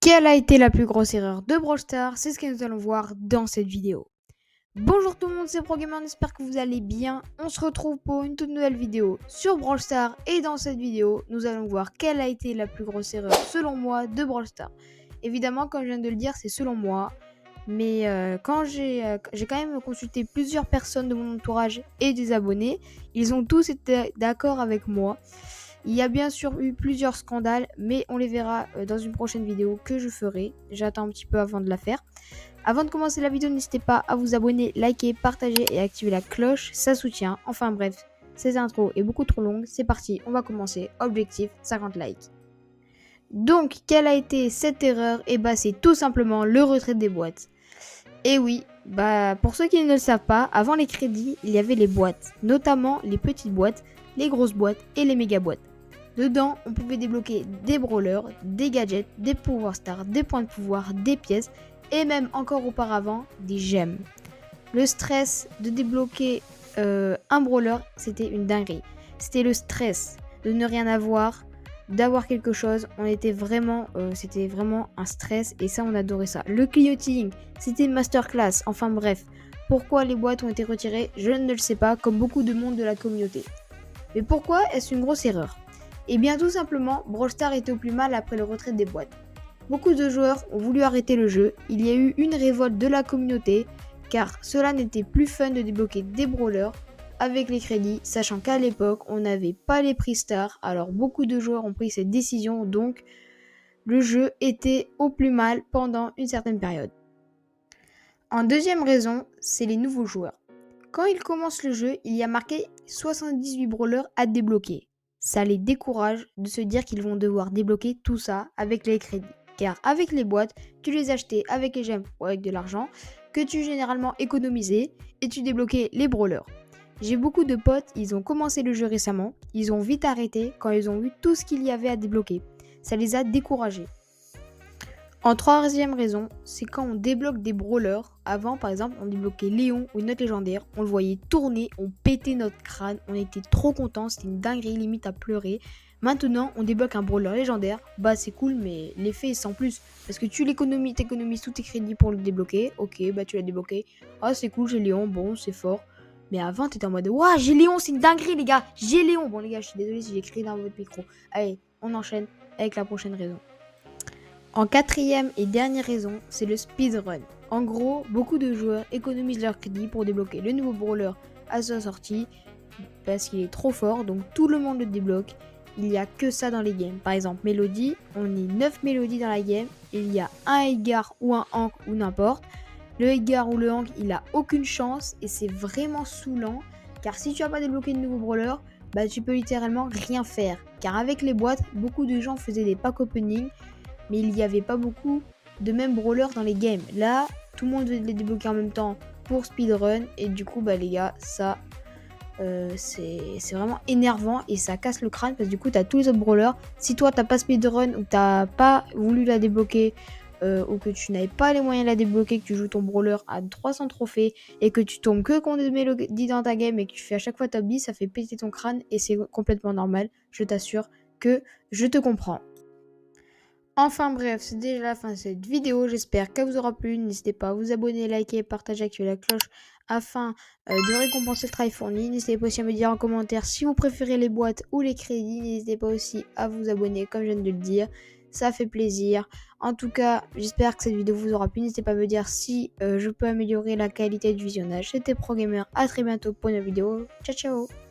Quelle a été la plus grosse erreur de Brawl Stars? C'est ce que nous allons voir dans cette vidéo. Bonjour tout le monde, c'est ProGamer, j'espère que vous allez bien. On se retrouve pour une toute nouvelle vidéo sur Brawl Stars et dans cette vidéo, nous allons voir quelle a été la plus grosse erreur selon moi de Brawl Stars. Évidemment, comme je viens de le dire, c'est selon moi, mais quand j'ai quand même consulté plusieurs personnes de mon entourage et des abonnés, ils ont tous été d'accord avec moi. Il y a bien sûr eu plusieurs scandales, mais on les verra dans une prochaine vidéo que je ferai. J'attends un petit peu avant de la faire. Avant de commencer la vidéo, n'hésitez pas à vous abonner, liker, partager et activer la cloche, ça soutient. Enfin bref, cette intro est beaucoup trop longue, c'est parti, on va commencer. Objectif 50 likes. Donc, quelle a été cette erreur? Et bah c'est tout simplement le retrait des boîtes. Et oui, pour ceux qui ne le savent pas, avant les crédits, il y avait les boîtes, notamment les petites boîtes, les grosses boîtes et les méga boîtes. Dedans, on pouvait débloquer des brawlers, des gadgets, des pouvoirs stars, des points de pouvoir, des pièces et même encore auparavant, des gemmes. Le stress de débloquer un brawler, c'était une dinguerie. C'était le stress de ne rien avoir, d'avoir quelque chose. C'était vraiment un stress et ça, on adorait ça. Le clignoting, c'était une masterclass. Enfin bref, pourquoi les boîtes ont été retirées, je ne le sais pas, comme beaucoup de monde de la communauté. Mais pourquoi est-ce une grosse erreur? Eh bien tout simplement, Brawl Stars était au plus mal après le retrait des boîtes. Beaucoup de joueurs ont voulu arrêter le jeu, il y a eu une révolte de la communauté, car cela n'était plus fun de débloquer des brawlers avec les crédits, sachant qu'à l'époque on n'avait pas les prix stars, alors beaucoup de joueurs ont pris cette décision, donc le jeu était au plus mal pendant une certaine période. En deuxième raison, c'est les nouveaux joueurs. Quand ils commencent le jeu, il y a marqué 78 brawlers à débloquer. Ça les décourage de se dire qu'ils vont devoir débloquer tout ça avec les crédits. Car avec les boîtes, tu les achetais avec les gemmes ou avec de l'argent que tu généralement économisais et tu débloquais les brawlers. J'ai beaucoup de potes, ils ont commencé le jeu récemment, ils ont vite arrêté quand ils ont vu tout ce qu'il y avait à débloquer. Ça les a découragés. En troisième raison, c'est quand on débloque des brawlers. Avant, par exemple, on débloquait Léon ou une autre légendaire. On le voyait tourner, on pétait notre crâne. On était trop contents, c'était une dinguerie, limite à pleurer. Maintenant, on débloque un brawler légendaire. C'est cool, mais l'effet est sans plus. Parce que t'économises tous tes crédits pour le débloquer. Ok, tu l'as débloqué. Ah, c'est cool, j'ai Léon, bon, c'est fort. Mais avant, t'étais en mode, waouh, j'ai Léon, c'est une dinguerie, les gars. J'ai Léon. Bon, les gars, je suis désolée si j'ai crié dans votre micro. Allez, on enchaîne avec la prochaine raison. En quatrième et dernière raison, c'est le speedrun. En gros, beaucoup de joueurs économisent leur crédit pour débloquer le nouveau brawler à sa sortie parce qu'il est trop fort, donc tout le monde le débloque. Il n'y a que ça dans les games. Par exemple, Mélodie, on est 9 Mélodies dans la game, il y a un Edgar ou un Hank ou n'importe. Le Edgar ou le Hank, il a aucune chance et c'est vraiment saoulant car si tu n'as pas débloqué de nouveau brawler, tu peux littéralement rien faire. Car avec les boîtes, beaucoup de gens faisaient des pack opening, mais il n'y avait pas beaucoup de même brawlers dans les games. Là, tout le monde devait les débloquer en même temps pour speedrun. Et du coup, les gars, ça, c'est vraiment énervant et ça casse le crâne parce que du coup, t'as tous les autres brawlers. Si toi, t'as pas speedrun ou t'as pas voulu la débloquer ou que tu n'avais pas les moyens de la débloquer, que tu joues ton brawler à 300 trophées et que tu tombes que contre des mélodies dans ta game et que tu fais à chaque fois top 10, ça fait péter ton crâne et c'est complètement normal. Je t'assure que je te comprends. Enfin bref, c'est déjà la fin de cette vidéo, j'espère qu'elle vous aura plu, n'hésitez pas à vous abonner, liker, partager, activer la cloche afin de récompenser le travail fourni. N'hésitez pas aussi à me dire en commentaire si vous préférez les boîtes ou les crédits, n'hésitez pas aussi à vous abonner comme je viens de le dire, ça fait plaisir. En tout cas, j'espère que cette vidéo vous aura plu, n'hésitez pas à me dire si je peux améliorer la qualité du visionnage. C'était ProGamer, à très bientôt pour une vidéo, ciao ciao.